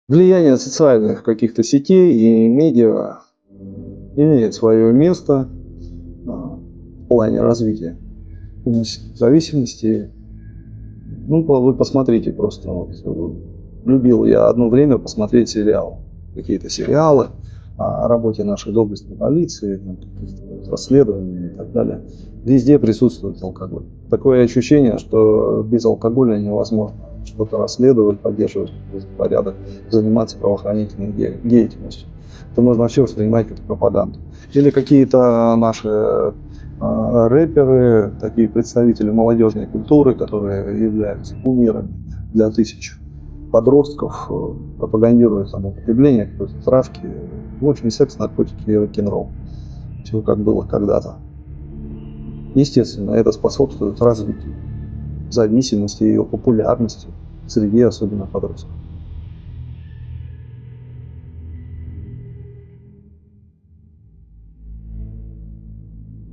Влияние социальных каких-то сетей и медиа имеет свое место в плане развития зависимости. Ну, вы посмотрите просто. Любил я одно время посмотреть какие-то сериалы о работе нашей доблестной полиции, расследований и так далее. Везде присутствует алкоголь. Такое ощущение, что без алкоголя невозможно что-то расследовать, поддерживать порядок, заниматься правоохранительной деятельностью. Это можно все воспринимать как пропаганду. Или какие-то наши рэперы, такие представители молодежной культуры, которые являются кумирами для тысяч подростков, пропагандируют употребление какой-то травки, в общем, секс, наркотики и рок-н-ролл. Все как было когда-то. Естественно, это способствует развитию зависимости и ее популярности среди особенно подростков.